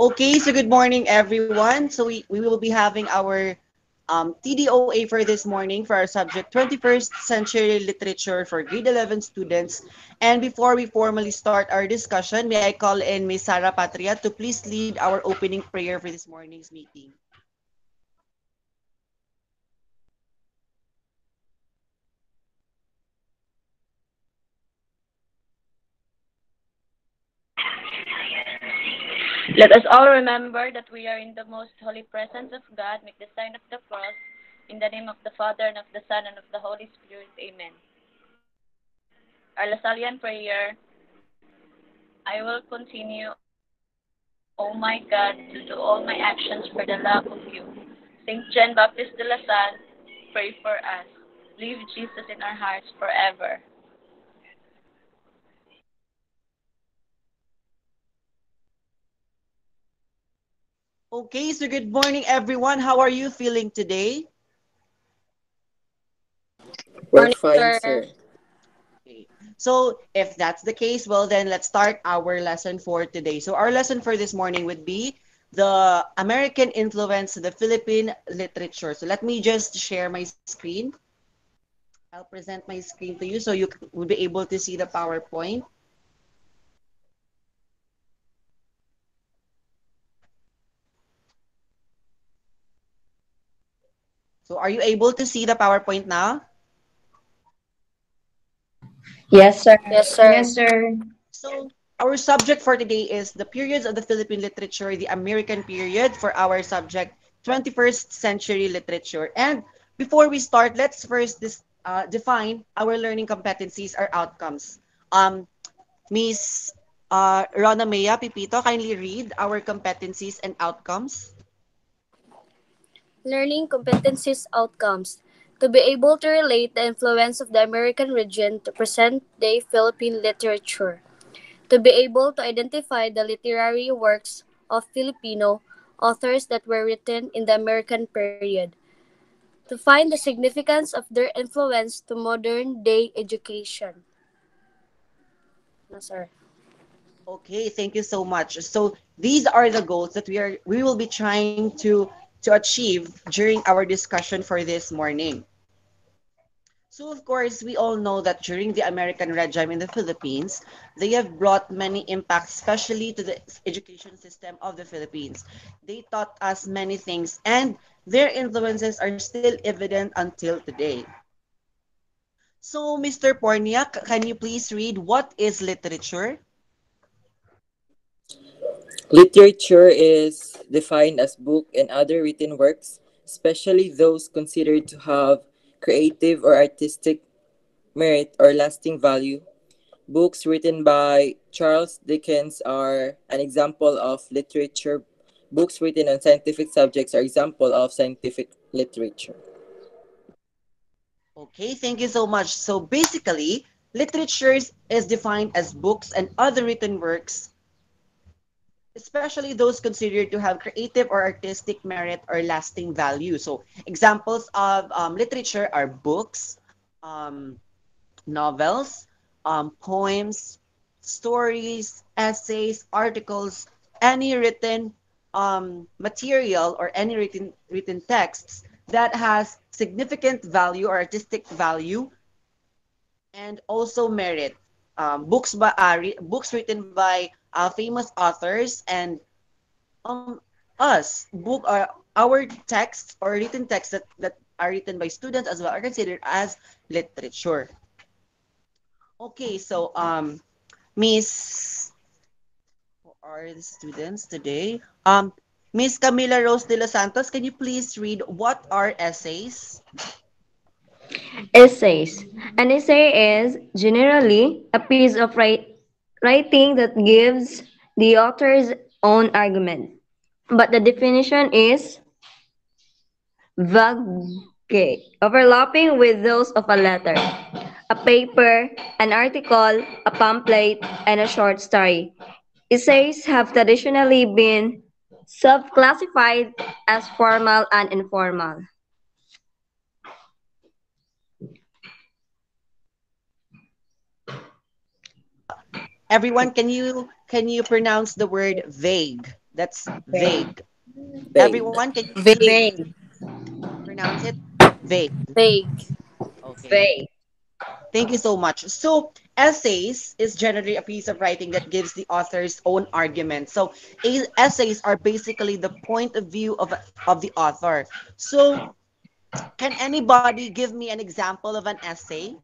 Okay, so good morning, everyone. So we will be having our TDOA for this morning for our subject 21st Century Literature for grade 11 students. And before we formally start our discussion, may I call in Ms. Sarah Patria to please lead our opening prayer for this morning's meeting. Let us all remember that we are in the most holy presence of God. Make the sign of the cross. In the name of the Father, and of the Son, and of the Holy Spirit. Amen. Our Lasalian prayer. I will continue, O my God, to do all my actions for the love of you. Saint John Baptist de la Salle, pray for us. Leave Jesus in our hearts forever. Okay, so good morning, everyone. How are you feeling today? We're Morning, fine, sir. sir. Okay. So if that's the case, well, then let's start our lesson for today. So our lesson for this morning would be the American influence of the Philippine literature. So let me just share my screen. I'll present my screen to you so you will be able to see the PowerPoint. So are you able to see the PowerPoint now? Yes, sir. Yes, sir. Yes, sir. So our subject for today is the periods of the Philippine literature, the American period for our subject 21st century literature. And before we start, let's first define our learning competencies or outcomes. Miss Rona Mea Pipito, kindly read our competencies and outcomes. Learning competencies outcomes. To be able to relate the influence of the American region to present day Philippine literature. To be able to identify the literary works of Filipino authors that were written in the American period. To find the significance of their influence to modern day education. No, sir. Okay, thank you so much. So these are the goals that we will be trying to achieve during our discussion for this morning. So of course, we all know that during the American regime in the Philippines, they have brought many impacts, especially to the education system of the Philippines. They taught us many things, and their influences are still evident until today. So, Mr. Porniak, can you please read what is literature? Literature is defined as book and other written works, especially those considered to have creative or artistic merit or lasting value. Books written by Charles Dickens are an example of literature. Books written on scientific subjects are example of scientific literature. Okay, thank you so much. So basically, literature is defined as books and other written works, especially those considered to have creative or artistic merit or lasting value. So examples of literature are books, um, novels, poems, stories, essays, articles, any written material or any written texts that has significant value or artistic value and also merit. Books written by famous authors and um, us book our texts or written texts that are written by students as well are considered as literature. Okay, so Miss, who are the students today? Miss Camila Rose de los Santos, can you please read what are essays? Essays. An essay is generally a piece of writing that gives the author's own argument. But the definition is vague, overlapping with those of a letter, a paper, an article, a pamphlet, and a short story. Essays have traditionally been self-classified as formal and informal. Everyone, can you pronounce the word vague? That's Vague. vague. Vague. Everyone, can you please Vague. pronounce it? Vague. Vague. Okay. Vague. Thank you so much. So, essays is generally a piece of writing that gives the author's own argument. So, essays are basically the point of view of the author. So, can anybody give me an example of an essay?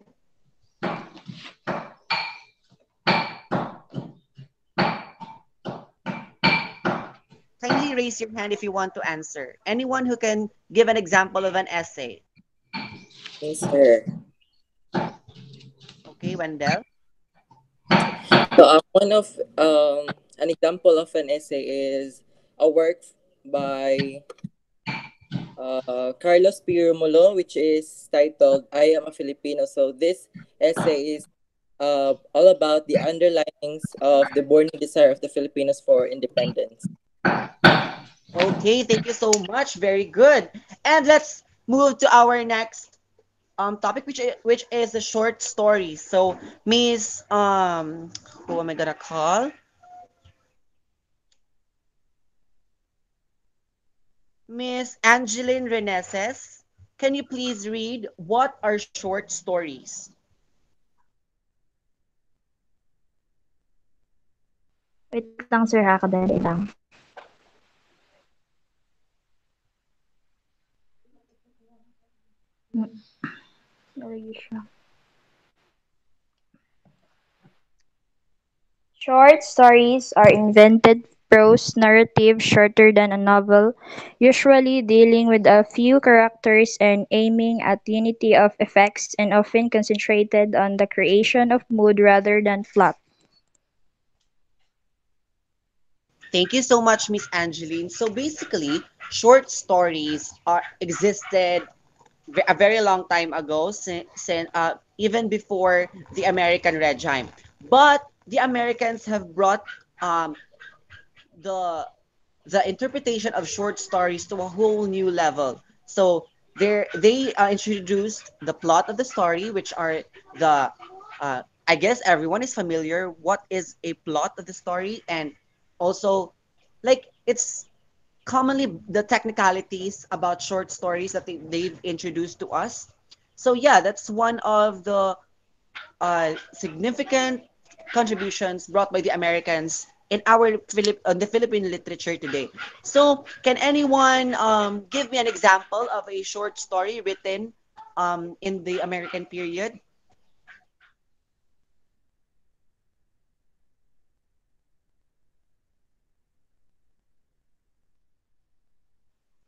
Kindly raise your hand if you want to answer. Anyone who can give an example of an essay. Me, sir. Okay, Wendell. So, one of an example of an essay is a work by Carlos P. Romulo, which is titled "I Am a Filipino." So, this essay is all about the underlinings of the burning desire of the Filipinos for independence. Okay, thank you so much. Very good. And let's move to our next topic, which is the short story. So, Miss who am I gonna call? Miss Angeline Reneses. Can you please read what are short stories? Wait lang sir ha, kadali lang. Nalagay siya. Short stories are invented prose narrative shorter than a novel, usually dealing with a few characters and aiming at unity of effects and often concentrated on the creation of mood rather than plot. Thank you so much, Miss Angeline. So basically, short stories are existed a very long time ago, even before the American regime. But the Americans have brought um, the the interpretation of short stories to a whole new level. So they introduced the plot of the story, which are the I guess everyone is familiar what is a plot of the story, and also like it's commonly the technicalities about short stories that they've introduced to us. So yeah, that's one of the significant contributions brought by the Americans in the Philippine literature today. So, can anyone give me an example of a short story written in the American period?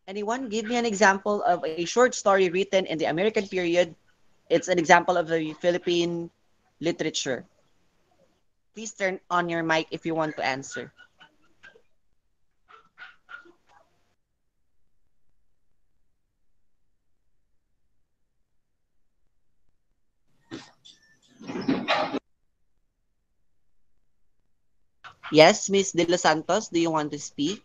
Anyone give me an example of a short story written in the American period? It's an example of the Philippine literature. Please turn on your mic if you want to answer. Yes, Miss De Los Santos, do you want to speak?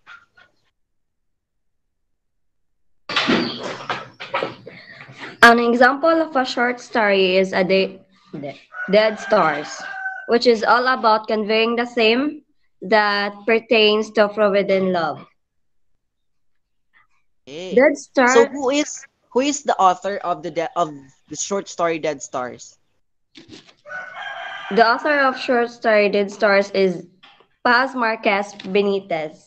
An example of a short story is Dead Stars, which is all about conveying the theme that pertains to forbidden love. Okay. Dead So Stars, who is the author of the short story Dead Stars? the author of short story Dead Stars is Paz Marquez Benitez.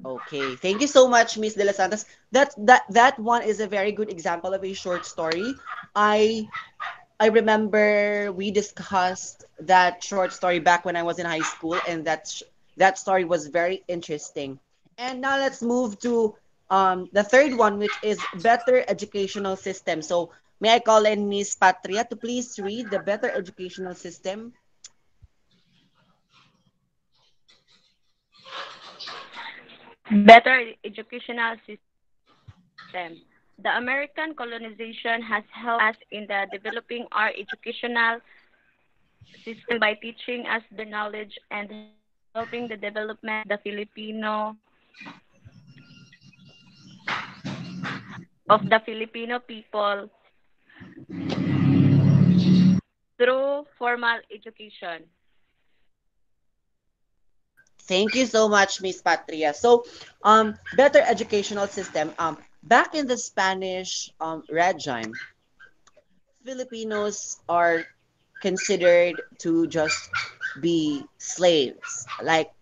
Okay. Thank you so much, Miss De Los Santos. That one is a very good example of a short story. I I remember we discussed that short story back when I was in high school, and that story was very interesting. And now let's move to the third one, which is better educational system. So may I call in Miss Patria to please read the better educational system? Better educational system. The American colonization has helped us in the developing our educational system by teaching us their knowledge and helping the development of the Filipino people through formal education. Thank you so much, Miss Patria. So, better educational system. Back in the Spanish regime, Filipinos are considered to just be slaves. Like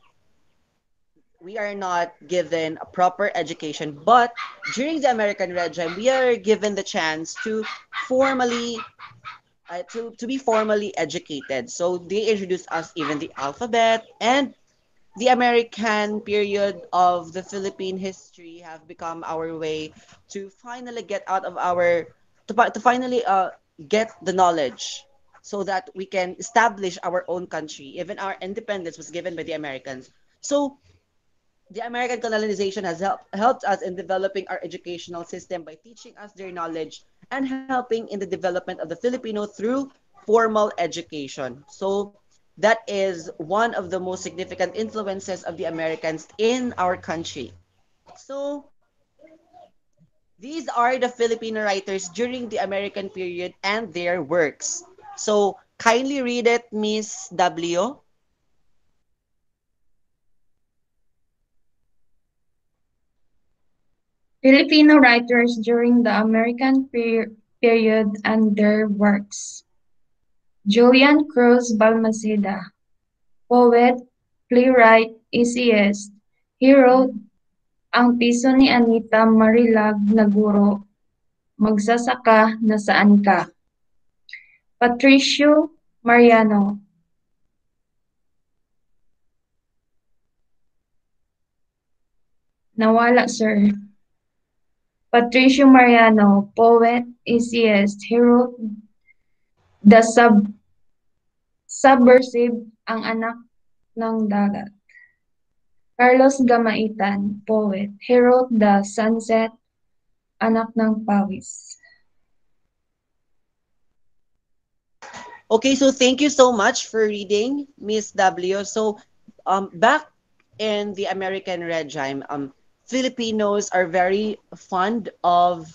we are not given a proper education, but during the American regime, we are given the chance to formally to be formally educated. So they introduced us even the alphabet, and the American period of the Philippine history have become our way to finally get out of our to finally get the knowledge so that we can establish our own country. Even our independence was given by the Americans. So the American colonization has helped us in developing our educational system by teaching us their knowledge and helping in the development of the Filipino through formal education. So that is one of the most significant influences of the Americans in our country. So these are the Filipino writers during the American period and their works. So kindly read it, Miss W. Filipino writers during the American period and their works. Julian Cruz Balmaceda, poet, playwright, essayist. He wrote Ang Piso ni Anita Marilag na Guro, Magsasaka na Saan Ka. Patricio Mariano, Nawala Sir. Patricio Mariano, poet, essayist. He wrote The Subversive, Ang Anak ng Dagat. Carlos Gamaitan, poet. He wrote The Sunset, Anak ng Pawis. Okay, so thank you so much for reading, Miss W. So, back in the American regime, Filipinos are very fond of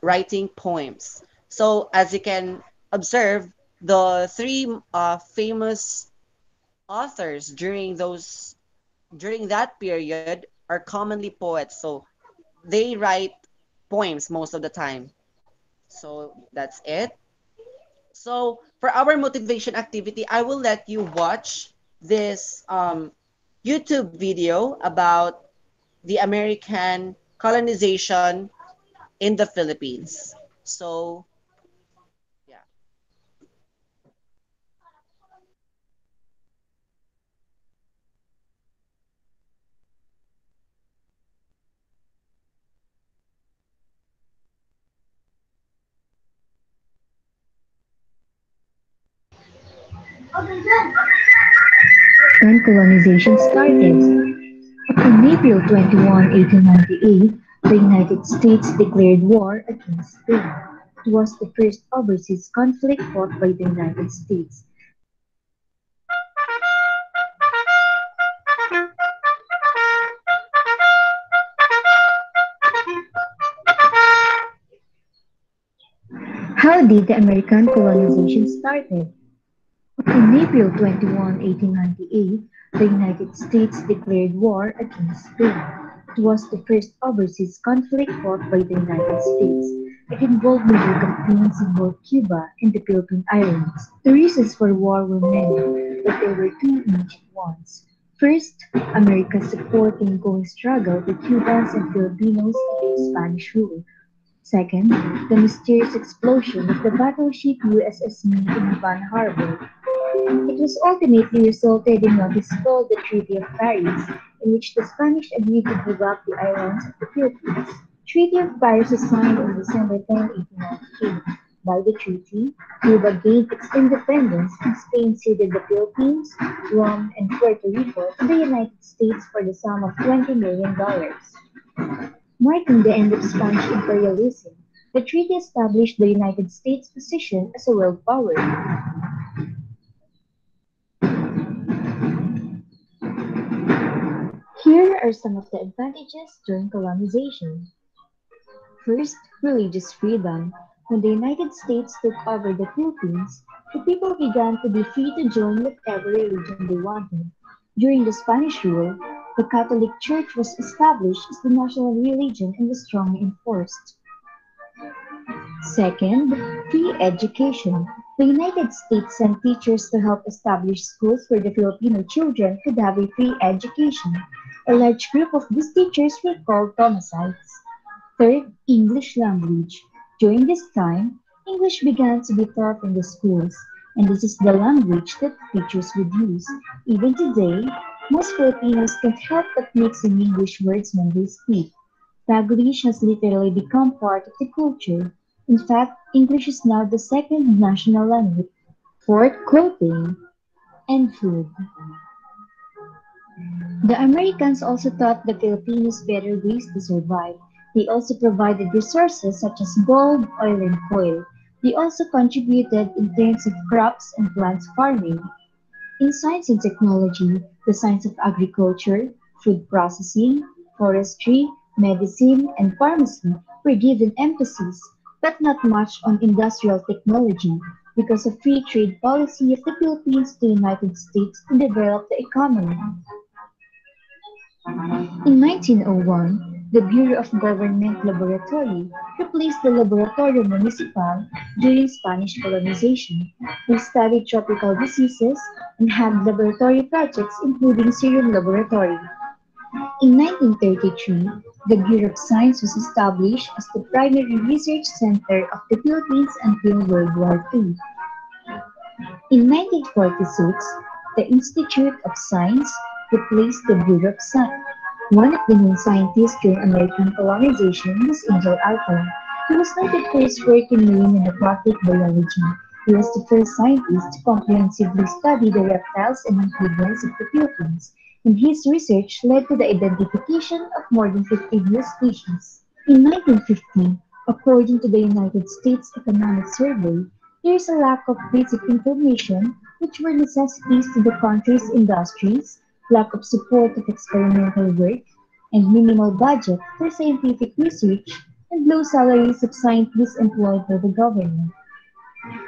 writing poems. So, as you can observe, the three famous authors during that period are commonly poets. So, they write poems most of the time. So, that's it. So for our motivation activity, I will let you watch this YouTube video about the American colonization in the Philippines. So yeah. When colonization started. On April 21, 1898, the United States declared war against Spain. It was the first overseas conflict fought by the United States. How did the American colonization started? On April 21, 1898, the United States declared war against Spain. It was the first overseas conflict fought by the United States. It involved naval campaigns in both Cuba and the Philippine Islands. The reasons for war were many, but there were two immediate ones. First, America's support in ongoing struggle with Cubans and Filipinos against Spanish rule. Second, the mysterious explosion of the battleship USS Maine in Havana Harbor. It was ultimately resulted in what is called the Treaty of Paris, in which the Spanish agreed to give up the islands of the Philippines. Treaty of Paris was signed on December 10, 1898. By the treaty, Cuba gained its independence and Spain ceded the Philippines, Guam, and Puerto Rico to the United States for the sum of $20 million. Marking the end of Spanish imperialism, the treaty established the United States' position as a world power. Here are some of the advantages during colonization. First, religious freedom. When the United States took over the Philippines, the people began to be free to join whatever religion they wanted. During the Spanish rule, the Catholic Church was established as the national religion and was strongly enforced. Second, free education. The United States sent teachers to help establish schools where the Filipino children could have a free education. A large group of these teachers were called Thomasites. Third, English language. During this time, English began to be taught in the schools, and this is the language that teachers would use. Even today, most Filipinos can't help but mix in English words when they speak. Taglish has literally become part of the culture. In fact, English is now the second national language. Fourth, clothing and food. The Americans also taught the Filipinos better ways to survive. They also provided resources such as gold, oil, and coal. They also contributed in terms of crops and plants farming. In science and technology, the science of agriculture, food processing, forestry, medicine, and pharmacy were given emphasis, but not much on industrial technology because of free trade policy of the Philippines to the United States to develop the economy. In 1901, the Bureau of Government Laboratory replaced the Laboratorio Municipal during Spanish colonization. They studied tropical diseases and had laboratory projects including serum laboratory. In 1933, the Bureau of Science was established as the primary research center of the Philippines until World War II. In 1946, the Institute of Science replaced the Bureau of Science. One of the main scientists during American colonization was Angel Alcala. He was noted for his work in marine and aquatic biology. He was the first scientist to comprehensively study the reptiles and amphibians of the Philippines, and his research led to the identification of more than 50 new species. In 1950, according to the United States Economic Survey, there is a lack of basic information which were necessities to the country's industries, lack of support of experimental work, and minimal budget for scientific research, and low salaries of scientists employed by the government.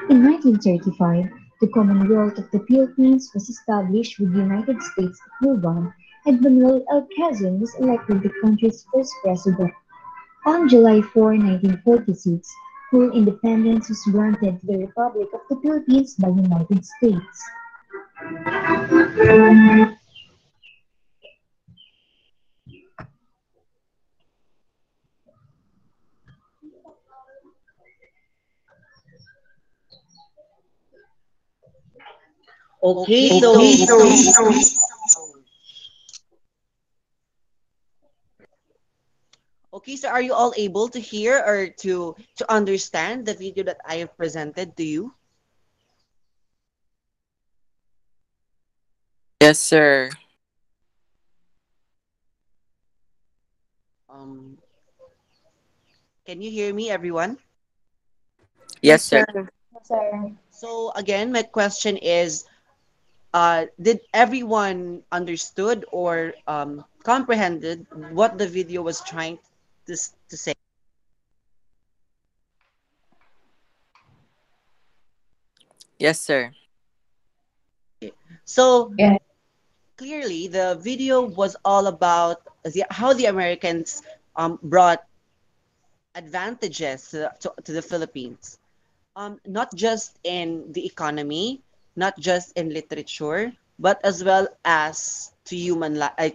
In 1935, the Commonwealth of the Philippines was established with the United States approval, and Manuel L. Quezon was elected the country's first president. On July 4, 1946, full independence was granted to the Republic of the Philippines by the United States. Okay, Okay, so okay, so are you all able to hear or to understand the video that I have presented to you? yes, sir. Um, can you hear me, everyone? Yes, sir. Yes, sir. So again, my question is, did everyone understood or comprehended what the video was trying to say? Yes, sir. So Yeah. clearly, the video was all about how the Americans brought advantages to the Philippines, not just in the economy, not just in literature, but as well as to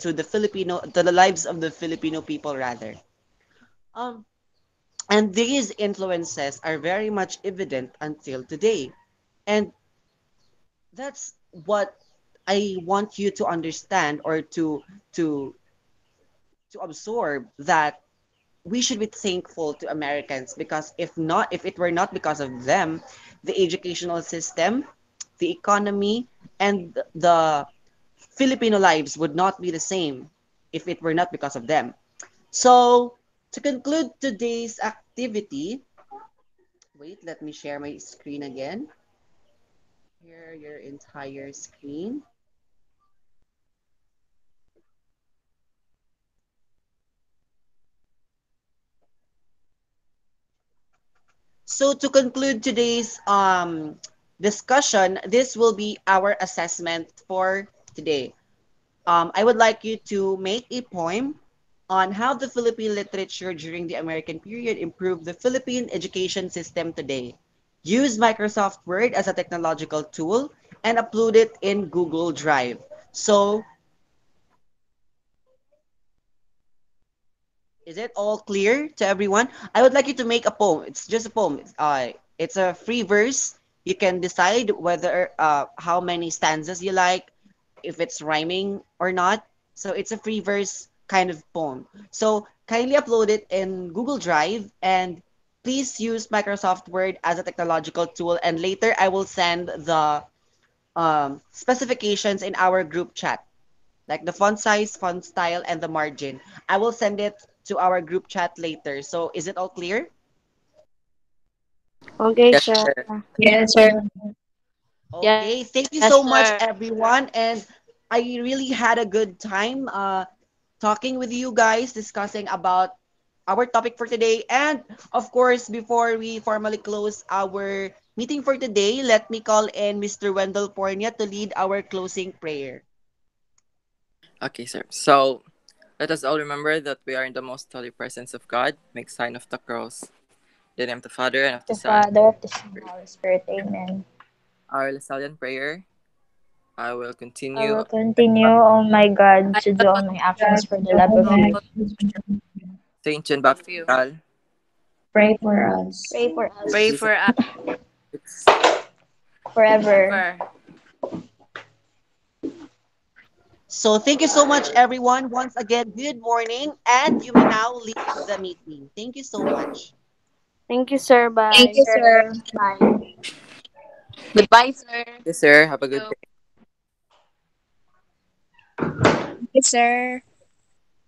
to the Filipino, to the lives of the Filipino people rather. Um, and these influences are very much evident until today. And that's what I want you to understand or to to absorb that we should be thankful to Americans because if it were not because of them, the educational system, the economy, and the Filipino lives would not be the same if it were not because of them. So, to conclude today's activity, wait, let me share my screen again. Here, your entire screen. So to conclude today's discussion, this will be our assessment for today. I would like you to make a poem on how the Philippine literature during the American period improved the Philippine education system today. Use Microsoft Word as a technological tool and upload it in Google Drive. So, is it all clear to everyone? I would like you to make a poem. It's just a poem. It's a free verse. You can decide whether how many stanzas you like, if it's rhyming or not. So it's a free verse kind of poem. So kindly upload it in Google Drive and please use Microsoft Word as a technological tool. And later I will send the specifications in our group chat, like the font size, font style, and the margin. I will send it to our group chat later. So is it all clear? Okay, Yes, sir. sir. Yes, sir. Okay, Yes, thank you sir. so much, everyone. And I really had a good time talking with you guys, discussing about our topic for today. And of course, before we formally close our meeting for today, let me call in Mr. Wendell Pornia to lead our closing prayer. Okay, sir. So, let us all remember that we are in the most holy presence of God. Make sign of the cross. In the name of the Father, and of the The Son, Father, of the Son, and Holy Spirit. Amen. our Lasallian prayer. I will I continue. will continue, oh my God, I to do will all my actions God, for the the love of Lord, you. continue Saint John of you. Baptist. pray for us. Pray for Pray us Jesus. for us forever. forever. So thank you so much, everyone. Once again, good morning, and you may now leave the meeting. Thank you so much. Thank you, sir. Thank Bye. you, sir. Bye. Goodbye, sir. Yes, sir. Have a good You. day. Yes, sir.